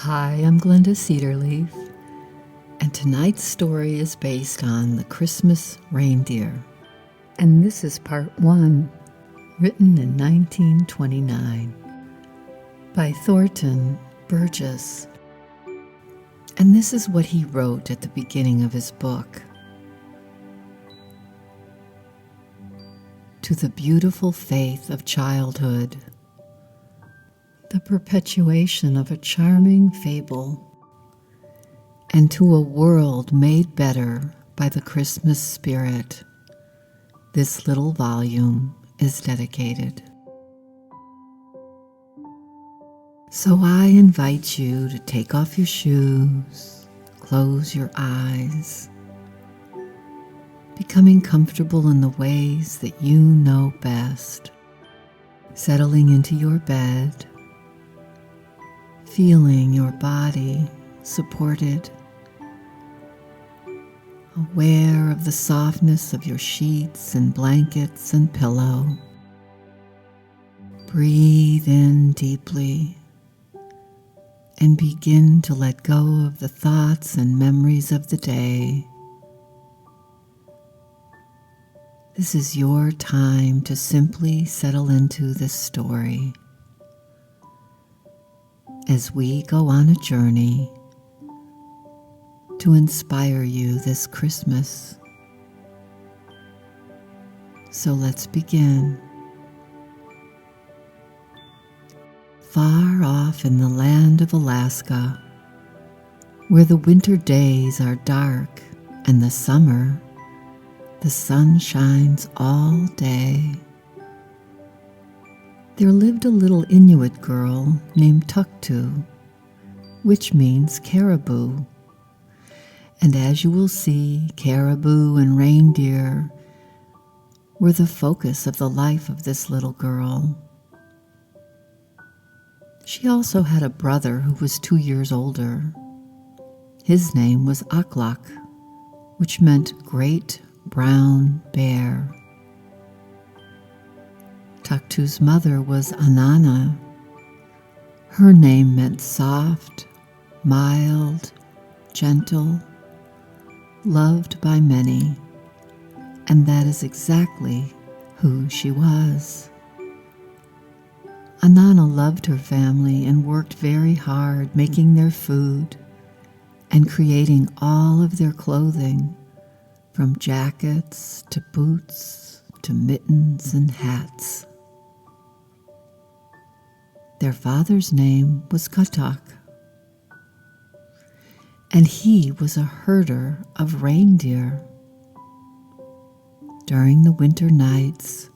Hi, I'm Glenda Cedarleaf, and tonight's story is based on the Christmas reindeer. And this is part 1, written in 1929 by Thornton Burgess. And this is what he wrote at the beginning of his book. To the beautiful faith of childhood, the perpetuation of a charming fable, and to a world made better by the Christmas spirit, this little volume is dedicated. So I invite you to take off your shoes, close your eyes, becoming comfortable in the ways that you know best, settling into your bed, feeling your body supported, aware of the softness of your sheets and blankets and pillow. Breathe in deeply and begin to let go of the thoughts and memories of the day. This is your time to simply settle into this story as we go on a journey to inspire you this Christmas. So let's begin. Far off in the land of Alaska, where the winter days are dark and the summer, the sun shines all day, there lived a little Inuit girl named Tuktu, which means caribou. And as you will see, caribou and reindeer were the focus of the life of this little girl. She also had a brother who was 2 years older. His name was Aklak, which meant great brown bear. Tuktu's mother was Anana. Her name meant soft, mild, gentle, loved by many, and that is exactly who she was. Anana loved her family and worked very hard making their food and creating all of their clothing, from jackets to boots to mittens and hats. Their father's name was Katak, and he was a herder of reindeer. During the winter nights,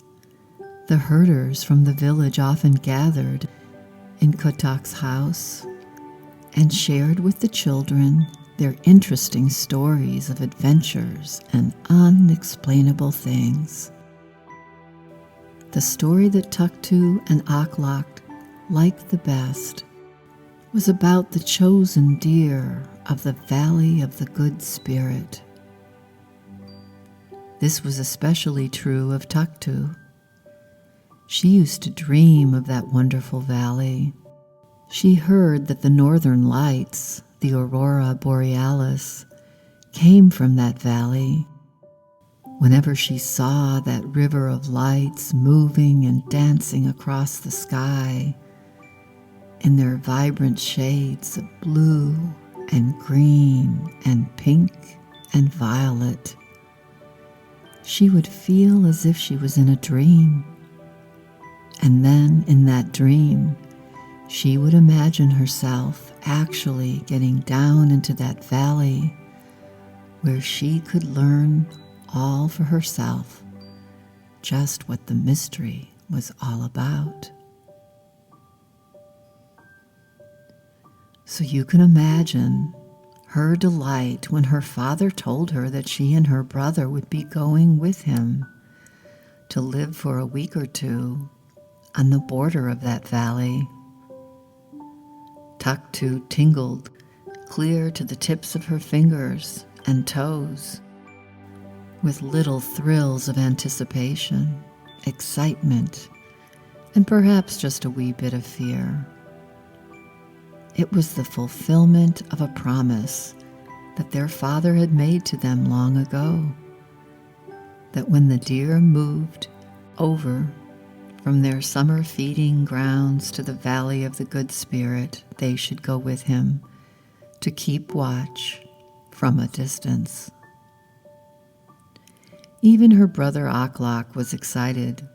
the herders from the village often gathered in Katak's house and shared with the children their interesting stories of adventures and unexplainable things. The story that Tuktu and Aklak liked the best was about the chosen deer of the Valley of the Good Spirit. This was especially true of Tuktu. She used to dream of that wonderful valley. She heard that the northern lights, the aurora borealis, came from that valley. Whenever she saw that river of lights moving and dancing across the sky in their vibrant shades of blue and green and pink and violet, she would feel as if she was in a dream. And then in that dream, she would imagine herself actually getting down into that valley where she could learn all for herself just what the mystery was all about. So you can imagine her delight when her father told her that she and her brother would be going with him to live for a week or two on the border of that valley. Tuktu tingled clear to the tips of her fingers and toes with little thrills of anticipation, excitement, and perhaps just a wee bit of fear. It was the fulfillment of a promise that their father had made to them long ago, that when the deer moved over from their summer feeding grounds to the valley of the Good Spirit, they should go with him to keep watch from a distance. Even her brother Aklak was excited,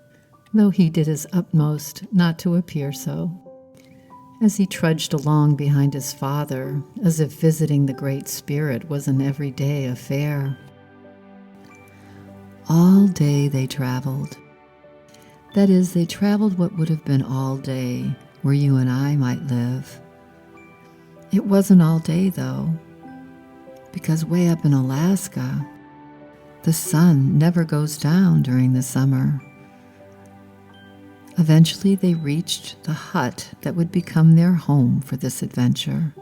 though he did his utmost not to appear so, as he trudged along behind his father, as if visiting the Great Spirit was an everyday affair. All day they traveled. That is, they traveled what would have been all day where you and I might live. It wasn't all day, though, because way up in Alaska, the sun never goes down during the summer. Eventually, they reached the hut that would become their home for this adventure.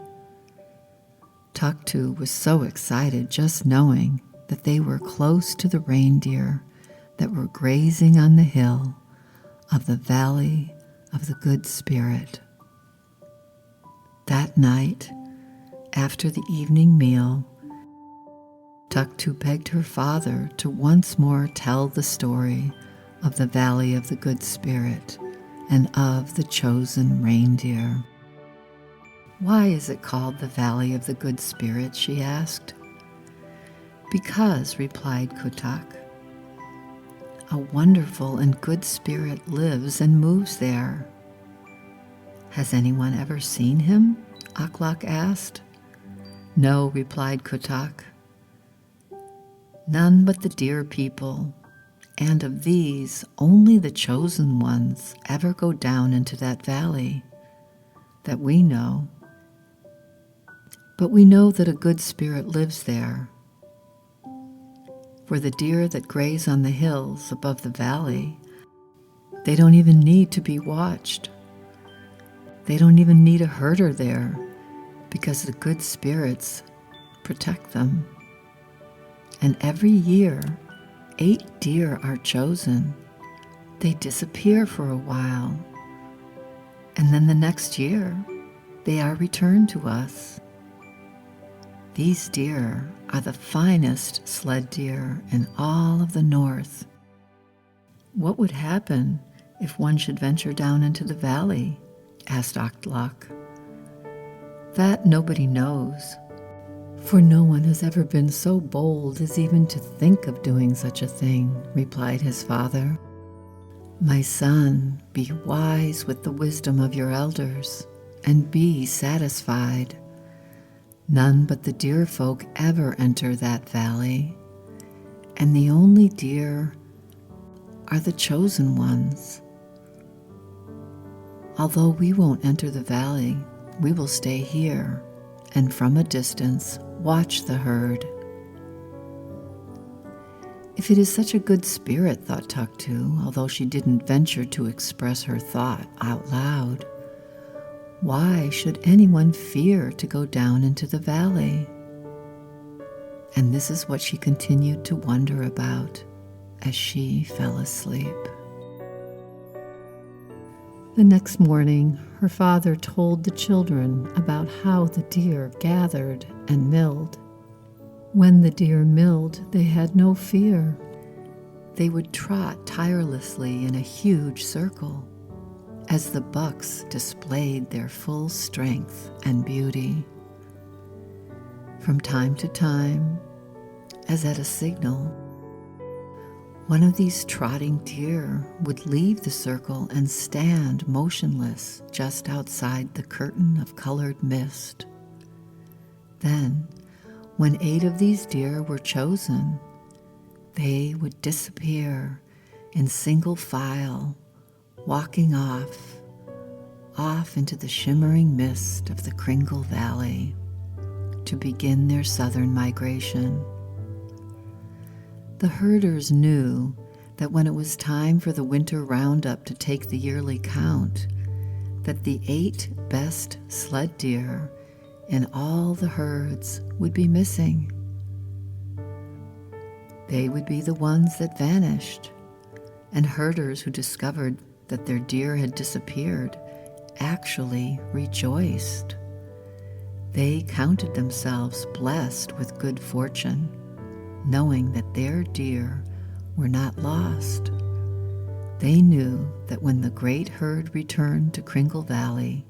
Tuktu was so excited just knowing that they were close to the reindeer that were grazing on the hill of the Valley of the Good Spirit. That night, after the evening meal, Tuktu begged her father to once more tell the story of the Valley of the Good Spirit and of the chosen reindeer. "Why is it called the Valley of the Good Spirit?" she asked. "Because," replied Kutak, "a wonderful and good spirit lives and moves there." "Has anyone ever seen him?" Aklak asked. "No," replied Kutak. "None but the deer people, and of these only the chosen ones ever go down into that valley, that we know. But we know that a good spirit lives there. For the deer that graze on the hills above the valley, they don't even need to be watched. They don't even need a herder there, because the good spirits protect them. And every year, 8 deer are chosen. They disappear for a while, and then the next year, they are returned to us. These deer are the finest sled deer in all of the north." "What would happen if one should venture down into the valley?" asked Aklak. "That nobody knows, for no one has ever been so bold as even to think of doing such a thing," replied his father. "My son, be wise with the wisdom of your elders, and be satisfied. None but the deer folk ever enter that valley, and the only deer are the chosen ones. Although we won't enter the valley, we will stay here, and from a distance watch the herd." "If it is such a good spirit," thought Tuktu, although she didn't venture to express her thought out loud, "why should anyone fear to go down into the valley?" And this is what she continued to wonder about as she fell asleep. The next morning, her father told the children about how the deer gathered and milled. When the deer milled, they had no fear. They would trot tirelessly in a huge circle as the bucks displayed their full strength and beauty. From time to time, as at a signal, one of these trotting deer would leave the circle and stand motionless just outside the curtain of colored mist. Then, when 8 of these deer were chosen, they would disappear in single file, walking off into the shimmering mist of the Kringle Valley to begin their southern migration. The herders knew that when it was time for the winter roundup to take the yearly count, that the 8 best sled deer in all the herds would be missing. They would be the ones that vanished, and herders who discovered that their deer had disappeared actually rejoiced, They counted themselves blessed with good fortune, knowing that their deer were not lost. They knew that when the great herd returned to Kringle Valley,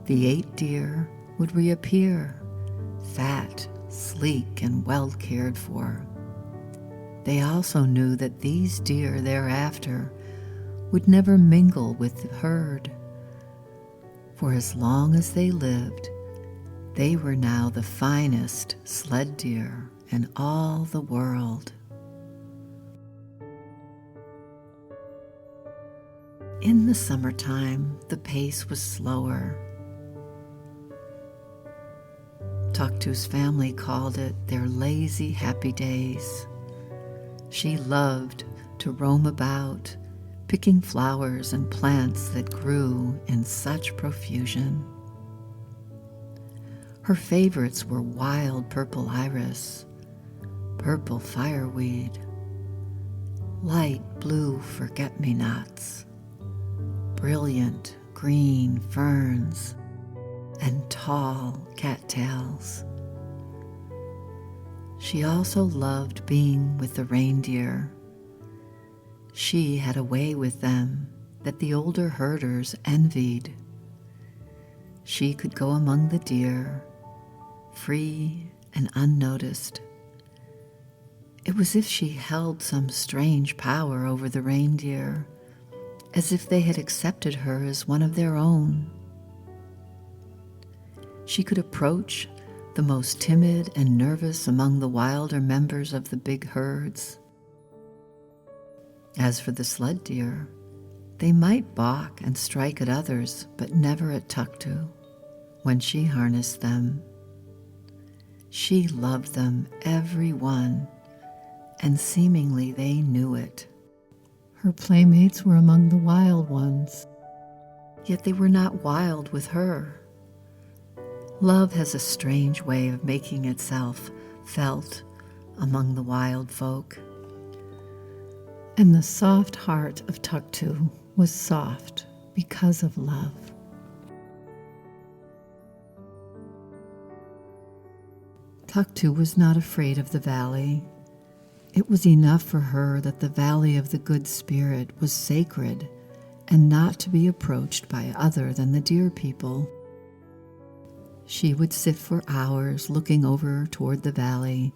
the 8 deer would reappear, fat, sleek, and well cared for. They also knew that these deer thereafter would never mingle with the herd, for as long as they lived, they were now the finest sled deer in all the world. In the summertime, the pace was slower. Tuktu's family called it their lazy, happy days. She loved to roam about, picking flowers and plants that grew in such profusion. Her favorites were wild purple iris, purple fireweed, light blue forget-me-nots, brilliant green ferns, and tall cattails. She also loved being with the reindeer. She had a way with them that the older herders envied. She could go among the deer, free and unnoticed. It was as if she held some strange power over the reindeer, as if they had accepted her as one of their own. She could approach the most timid and nervous among the wilder members of the big herds. As for the sled deer, they might balk and strike at others, but never at Tuktu when she harnessed them. She loved them, every one, and seemingly they knew it. Her playmates were among the wild ones, yet they were not wild with her. Love has a strange way of making itself felt among the wild folk. And the soft heart of Tuktu was soft because of love. Tuktu was not afraid of the valley. It was enough for her that the valley of the Good Spirit was sacred and not to be approached by other than the deer people. She would sit for hours looking over toward the valley,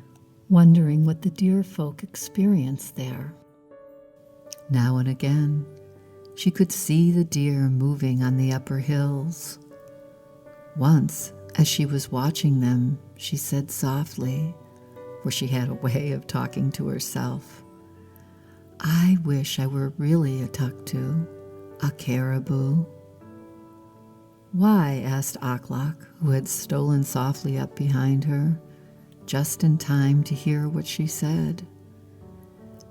wondering what the deer folk experienced there. Now and again, she could see the deer moving on the upper hills. Once, as she was watching them, she said softly, for she had a way of talking to herself, "I wish I were really a Tuktu, a caribou." "Why?" asked Aklak, who had stolen softly up behind her, just in time to hear what she said.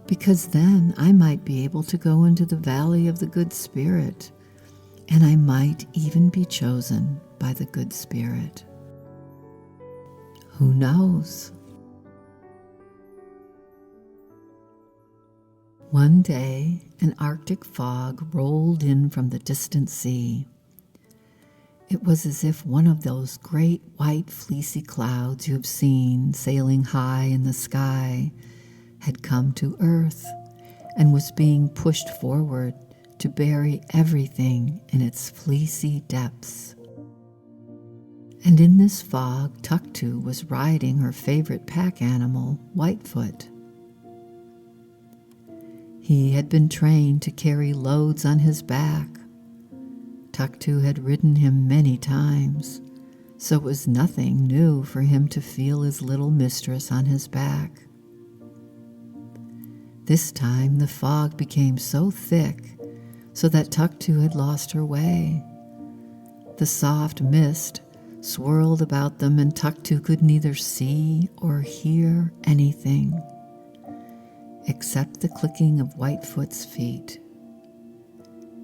"Because then I might be able to go into the valley of the Good Spirit, and I might even be chosen by the Good Spirit. Who knows?" One day, an Arctic fog rolled in from the distant sea. It was as if one of those great white fleecy clouds you have seen sailing high in the sky had come to earth and was being pushed forward to bury everything in its fleecy depths. And in this fog, Tuktu was riding her favorite pack animal, Whitefoot. He had been trained to carry loads on his back. Tuktu had ridden him many times, so it was nothing new for him to feel his little mistress on his back. This time the fog became so thick so that Tuktu had lost her way. The soft mist swirled about them, and Tuktu could neither see or hear anything except the clicking of Whitefoot's feet.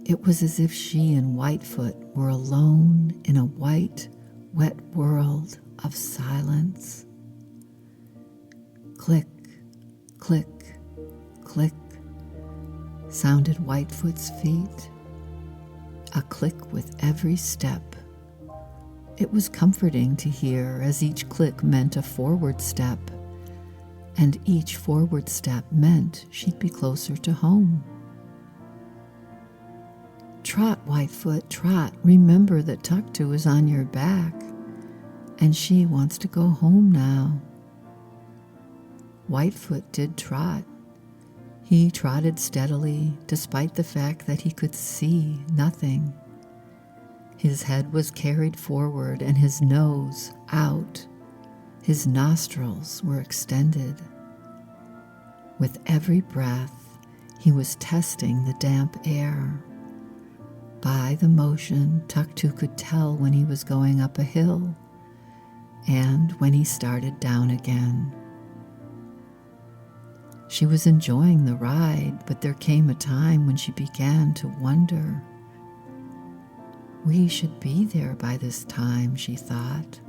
It was as if she and Whitefoot were alone in a white, wet world of silence. Click, click, click, sounded Whitefoot's feet, a click with every step. It was comforting to hear, as each click meant a forward step, and each forward step meant she'd be closer to home. Trot, Whitefoot, trot. Remember that Tuktu is on your back, and she wants to go home now. Whitefoot did trot. He trotted steadily, despite the fact that he could see nothing. His head was carried forward and his nose out. His nostrils were extended. With every breath, he was testing the damp air. By the motion, Tuktu could tell when he was going up a hill and when he started down again. She was enjoying the ride, but there came a time when she began to wonder. We should be there by this time, she thought.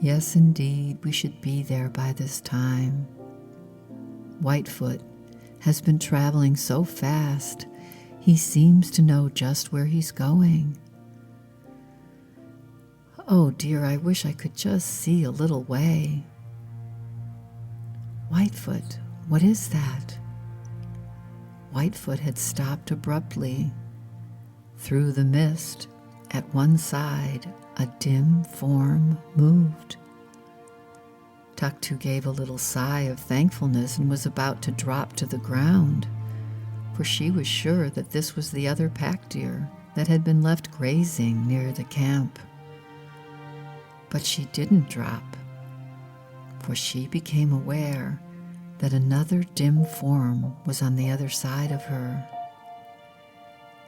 Yes, indeed, we should be there by this time. Whitefoot has been traveling so fast, he seems to know just where he's going. Oh dear, I wish I could just see a little way. Whitefoot, what is that? Whitefoot had stopped abruptly. Through the mist, at one side, a dim form moved. Tuktu gave a little sigh of thankfulness and was about to drop to the ground, for she was sure that this was the other pack deer that had been left grazing near the camp. But she didn't drop, for she became aware that another dim form was on the other side of her.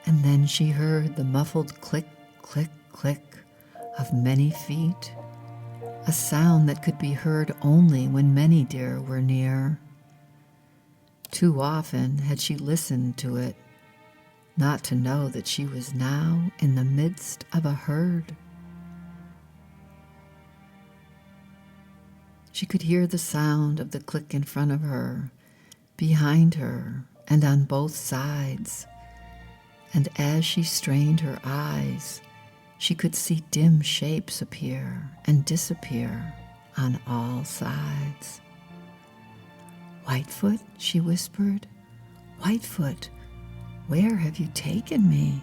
And then she heard the muffled click, click, click of many feet, a sound that could be heard only when many deer were near. Too often had she listened to it, not to know that she was now in the midst of a herd. She could hear the sound of the click in front of her, behind her, and on both sides. And as she strained her eyes, she could see dim shapes appear and disappear on all sides. Whitefoot, she whispered, Whitefoot, where have you taken me?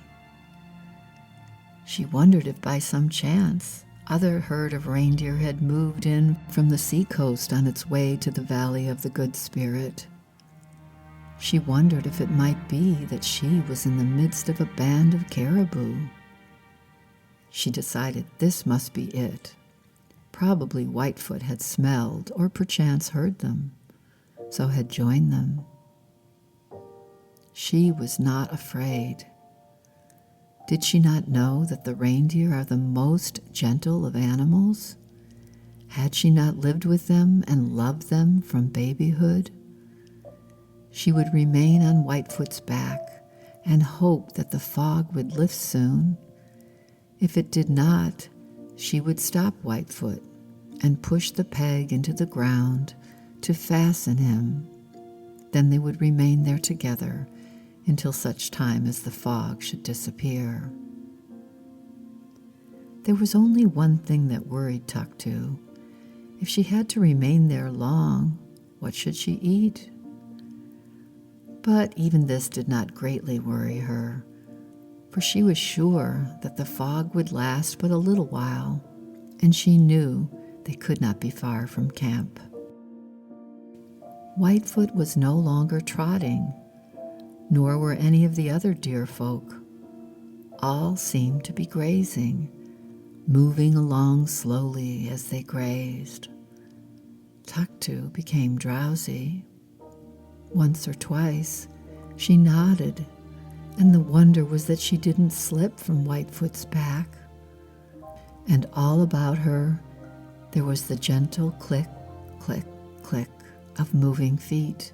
She wondered if by some chance other herd of reindeer had moved in from the seacoast on its way to the Valley of the Good Spirit. She wondered if it might be that she was in the midst of a band of caribou. She decided this must be it. Probably Whitefoot had smelled or perchance heard them, so had joined them. She was not afraid. Did she not know that the reindeer are the most gentle of animals? Had she not lived with them and loved them from babyhood? She would remain on Whitefoot's back and hope that the fog would lift soon. If it did not, she would stop Whitefoot and push the peg into the ground to fasten him. Then they would remain there together until such time as the fog should disappear. There was only one thing that worried Tuktu. If she had to remain there long, what should she eat? But even this did not greatly worry her, for she was sure that the fog would last but a little while, and she knew they could not be far from camp. Whitefoot was no longer trotting, nor were any of the other deer folk. All seemed to be grazing, moving along slowly as they grazed. Tuktu became drowsy. Once or twice, she nodded, and the wonder was that she didn't slip from Whitefoot's back. And all about her, there was the gentle click, click, click of moving feet,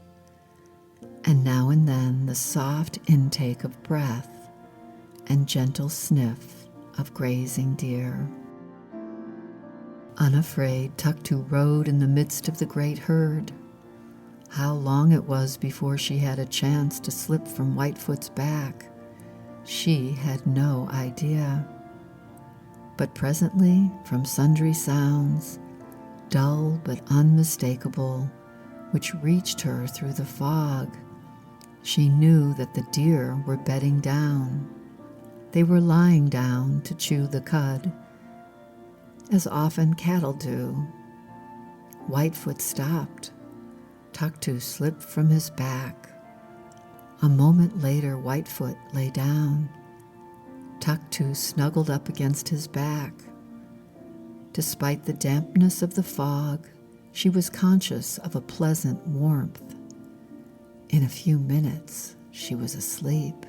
and now and then the soft intake of breath and gentle sniff of grazing deer. Unafraid, Tuktu rode in the midst of the great herd. How long it was before she had a chance to slip from Whitefoot's back, she had no idea. But presently, from sundry sounds, dull but unmistakable, which reached her through the fog, she knew that the deer were bedding down. They were lying down to chew the cud, as often cattle do. Whitefoot stopped. Tuktu slipped from his back. A moment later, Whitefoot lay down. Tuktu snuggled up against his back. Despite the dampness of the fog, she was conscious of a pleasant warmth. In a few minutes, she was asleep.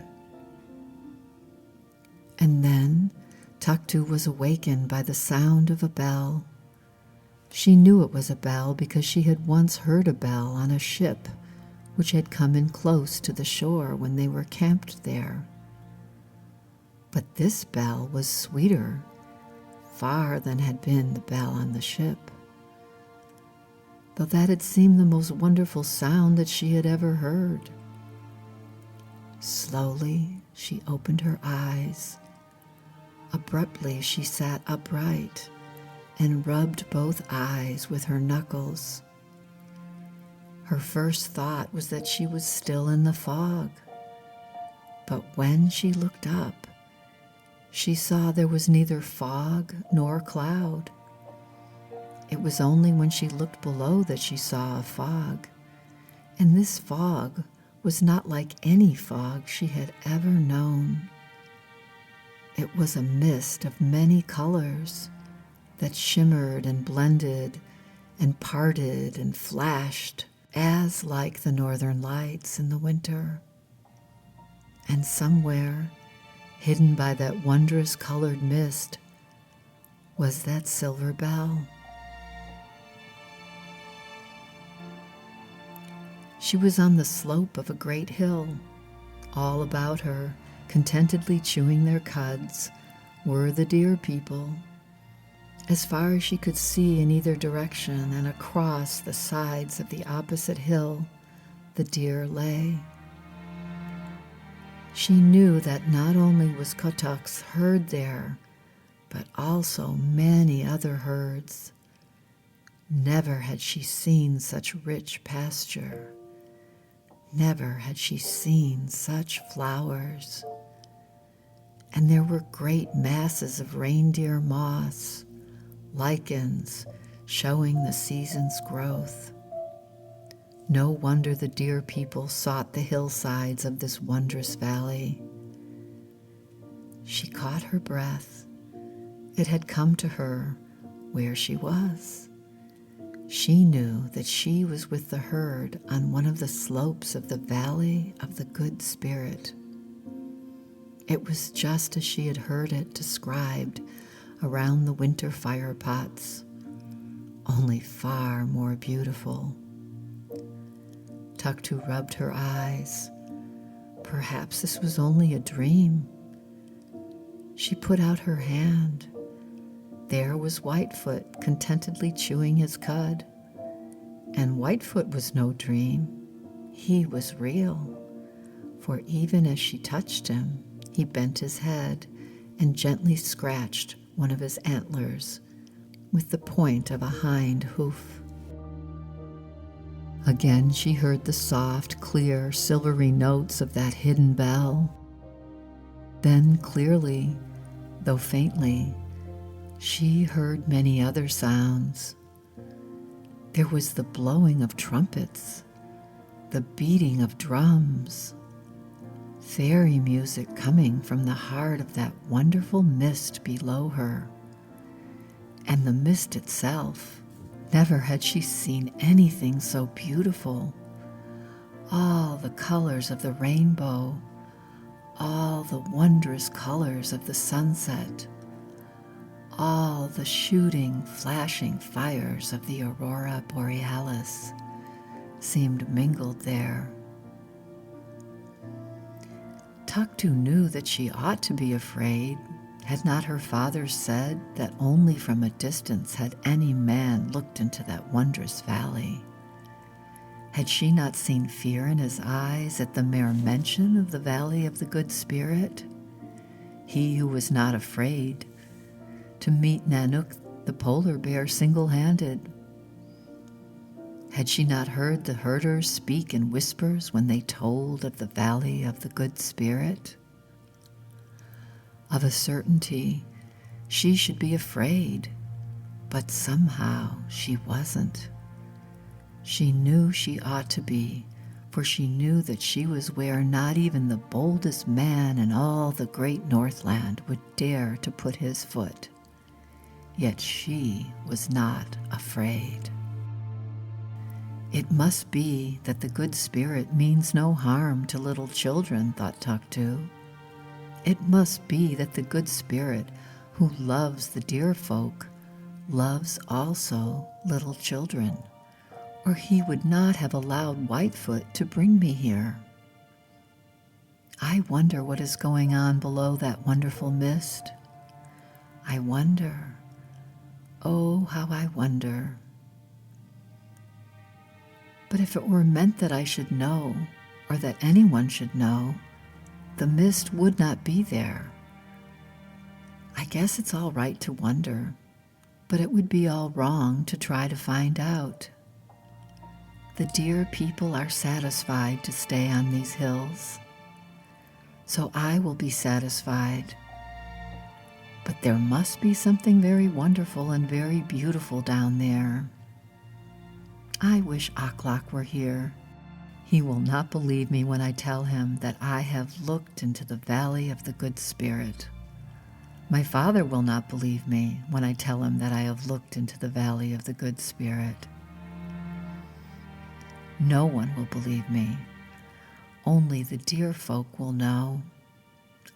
And then Tuktu was awakened by the sound of a bell. She knew it was a bell because she had once heard a bell on a ship which had come in close to the shore when they were camped there. But this bell was sweeter, far than had been the bell on the ship, though that had seemed the most wonderful sound that she had ever heard. Slowly, she opened her eyes. Abruptly, she sat upright and rubbed both eyes with her knuckles. Her first thought was that she was still in the fog, but when she looked up, she saw there was neither fog nor cloud. It was only when she looked below that she saw a fog, and this fog was not like any fog she had ever known. It was a mist of many colors that shimmered and blended and parted and flashed as like the northern lights in the winter. And somewhere, hidden by that wondrous colored mist, was that silver bell. She was on the slope of a great hill. All about her, contentedly chewing their cuds, were the deer people. As far as she could see in either direction and across the sides of the opposite hill, the deer lay. She knew that not only was Kotuk's herd there, but also many other herds. Never had she seen such rich pasture. Never had she seen such flowers. And there were great masses of reindeer moss, lichens showing the season's growth. No wonder the deer people sought the hillsides of this wondrous valley. She caught her breath. It had come to her where she was. She knew that she was with the herd on one of the slopes of the Valley of the Good Spirit. It was just as she had heard it described around the winter fire pots, only far more beautiful. Tuktu rubbed her eyes. Perhaps this was only a dream. She put out her hand. There was Whitefoot contentedly chewing his cud. And Whitefoot was no dream. He was real. For even as she touched him, he bent his head and gently scratched one of his antlers with the point of a hind hoof. Again she heard the soft, clear, silvery notes of that hidden bell. Then clearly, though faintly, she heard many other sounds. There was the blowing of trumpets, the beating of drums, fairy music coming from the heart of that wonderful mist below her. And the mist itself, never had she seen anything so beautiful. All the colors of the rainbow, all the wondrous colors of the sunset, all the shooting, flashing fires of the aurora borealis seemed mingled there. Tuktu knew that she ought to be afraid. Had not her father said that only from a distance had any man looked into that wondrous valley? Had she not seen fear in his eyes at the mere mention of the Valley of the Good Spirit? He who was not afraid, to meet Nanook the polar bear single-handed. Had she not heard the herders speak in whispers when they told of the Valley of the Good Spirit? Of a certainty, she should be afraid, but somehow she wasn't. She knew she ought to be, for she knew that she was where not even the boldest man in all the great Northland would dare to put his foot. Yet she was not afraid. It must be that the Good Spirit means no harm to little children, thought Tuktu. It must be that the Good Spirit, who loves the deer folk, loves also little children, or he would not have allowed Whitefoot to bring me here. I wonder what is going on below that wonderful mist. I wonder, oh, how I wonder. But if it were meant that I should know, or that anyone should know, the mist would not be there. I guess it's all right to wonder, but it would be all wrong to try to find out. The deer people are satisfied to stay on these hills, so I will be satisfied. But there must be something very wonderful and very beautiful down there. I wish Aklak were here. He will not believe me when I tell him that I have looked into the Valley of the Good Spirit. My father will not believe me when I tell him that I have looked into the Valley of the Good Spirit. No one will believe me. Only the deer folk will know.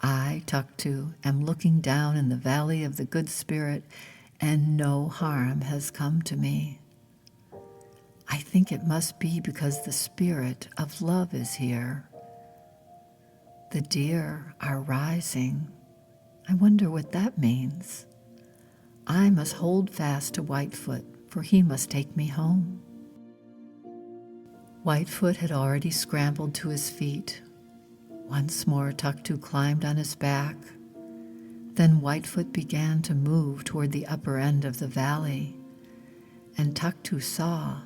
I, Tuktu, am looking down in the Valley of the Good Spirit, and no harm has come to me. I think it must be because the spirit of love is here. The deer are rising. I wonder what that means. I must hold fast to Whitefoot, for he must take me home. Whitefoot had already scrambled to his feet. Once more Tuktu climbed on his back. Then Whitefoot began to move toward the upper end of the valley, and Tuktu saw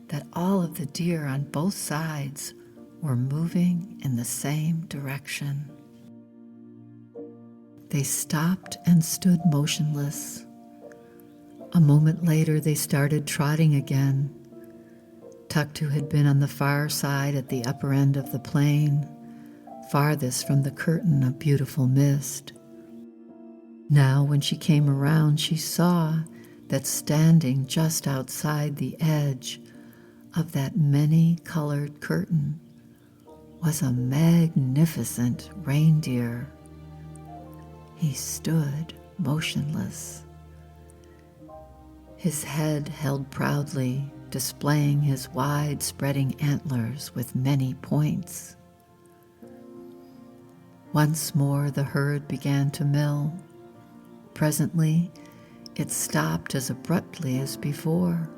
that all of the deer on both sides were moving in the same direction. They stopped and stood motionless. A moment later, they started trotting again. Tuktu had been on the far side at the upper end of the plain, farthest from the curtain of beautiful mist. Now, when she came around, she saw that standing just outside the edge of that many-colored curtain was a magnificent reindeer. He stood motionless, his head held proudly, displaying his wide-spreading antlers with many points. Once more the herd began to mill. Presently, it stopped as abruptly as before.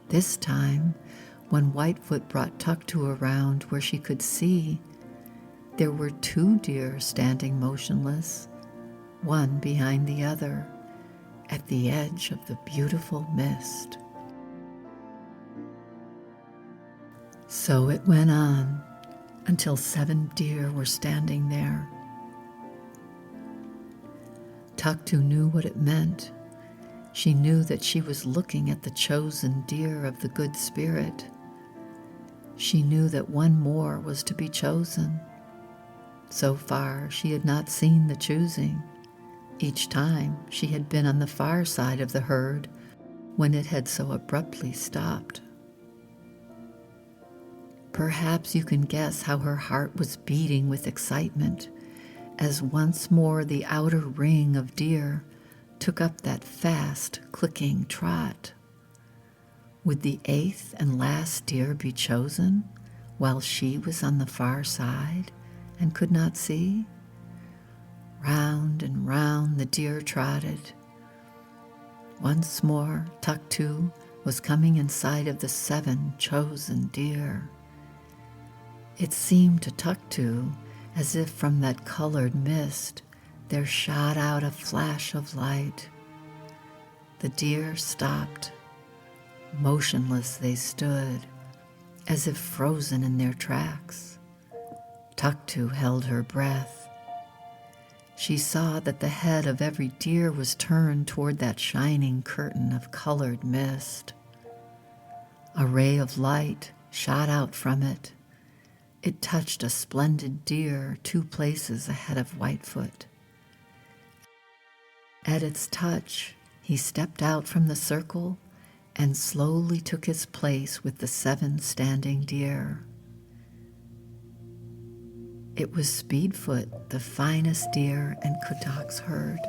This time, when Whitefoot brought Tuktu around where she could see, there were two deer standing motionless, one behind the other, at the edge of the beautiful mist. So it went on until 7 deer were standing there. Tuktu knew what it meant. She knew that she was looking at the chosen deer of the Good Spirit. She knew that one more was to be chosen. So far, she had not seen the choosing. Each time, she had been on the far side of the herd when it had so abruptly stopped. Perhaps you can guess how her heart was beating with excitement as once more the outer ring of deer took up that fast, clicking trot. Would the 8th and last deer be chosen while she was on the far side and could not see? Round and round the deer trotted. Once more, Tuktu was coming in sight of the 7 chosen deer. It seemed to Tuktu as if from that colored mist there shot out a flash of light. The deer stopped. Motionless they stood, as if frozen in their tracks. Tuktu held her breath. She saw that the head of every deer was turned toward that shining curtain of colored mist. A ray of light shot out from it. It touched a splendid deer 2 places ahead of Whitefoot. At its touch, he stepped out from the circle and slowly took his place with the 7 standing deer. It was Speedfoot, the finest deer in Kutak's herd.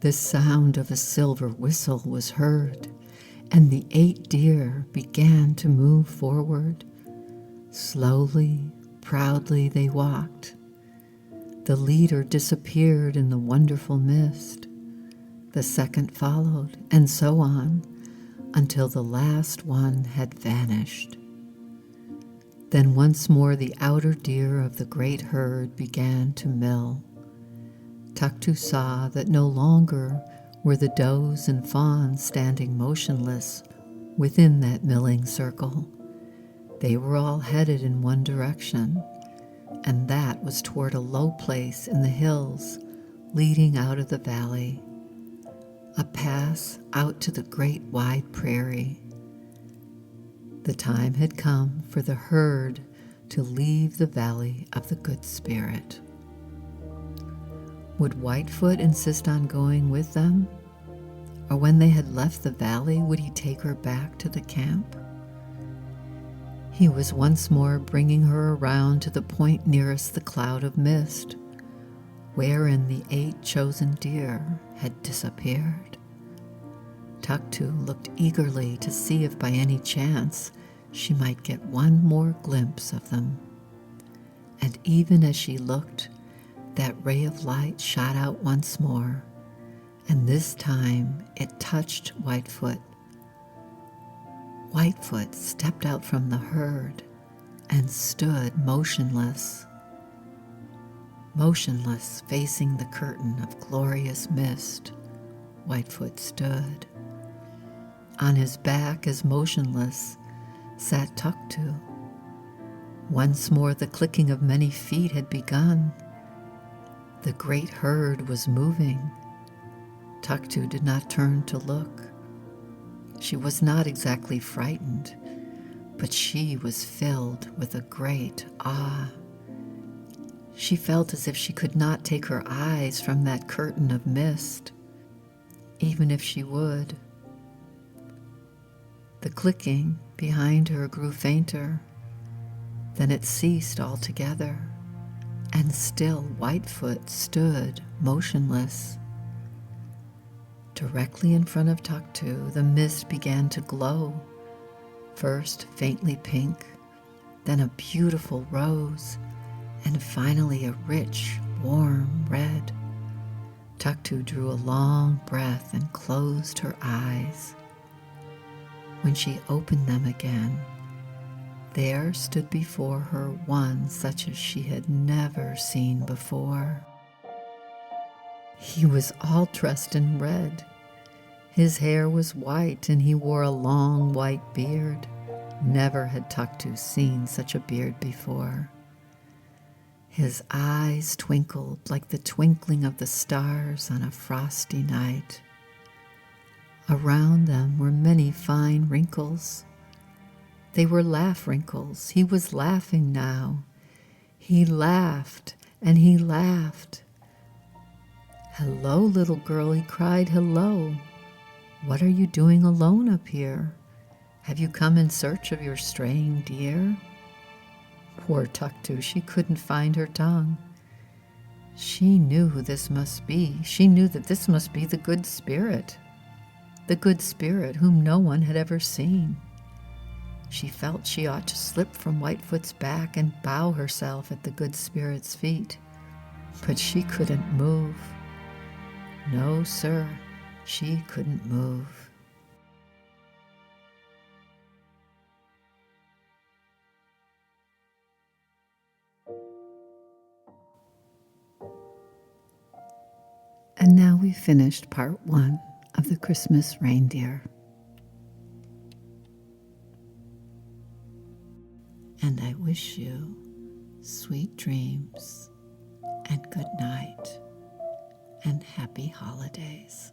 The sound of a silver whistle was heard, and the 8 deer began to move forward. Slowly, proudly they walked. The leader disappeared in the wonderful mist. The second followed, and so on, until the last one had vanished. Then once more the outer deer of the great herd began to mill. Tuktu saw that no longer were the does and fawns standing motionless within that milling circle. They were all headed in one direction, and that was toward a low place in the hills leading out of the valley, a pass out to the great wide prairie. The time had come for the herd to leave the valley of the Good Spirit. Would Whitefoot insist on going with them? Or when they had left the valley, would he take her back to the camp? He was once more bringing her around to the point nearest the cloud of mist, wherein the 8 chosen deer had disappeared. Tuktu looked eagerly to see if by any chance she might get one more glimpse of them. And even as she looked, that ray of light shot out once more, and this time it touched Whitefoot. Whitefoot stepped out from the herd and stood motionless, facing the curtain of glorious mist. Whitefoot stood. On his back, as motionless, sat Tuktu. Once more the clicking of many feet had begun. The great herd was moving. Tuktu did not turn to look. She was not exactly frightened, but she was filled with a great awe. She felt as if she could not take her eyes from that curtain of mist, even if she would. The clicking behind her grew fainter, then it ceased altogether, and still Whitefoot stood motionless. Directly in front of Tuktu, the mist began to glow, first faintly pink, then a beautiful rose, and finally a rich, warm red. Tuktu drew a long breath and closed her eyes. When she opened them again, there stood before her one such as she had never seen before. He was all dressed in red. His hair was white, and he wore a long white beard. Never had Tuktu seen such a beard before. His eyes twinkled like the twinkling of the stars on a frosty night. Around them were many fine wrinkles. They were laugh wrinkles. He was laughing now. He laughed, and he laughed. "Hello, little girl," he cried, "hello. What are you doing alone up here? Have you come in search of your straying deer?" Poor Tuktu, she couldn't find her tongue. She knew who this must be. She knew that this must be the Good Spirit whom no one had ever seen. She felt she ought to slip from Whitefoot's back and bow herself at the Good Spirit's feet, but she couldn't move. No, sir, she couldn't move. And now we finished part 1 of the Christmas reindeer. And I wish you sweet dreams and good night and happy holidays.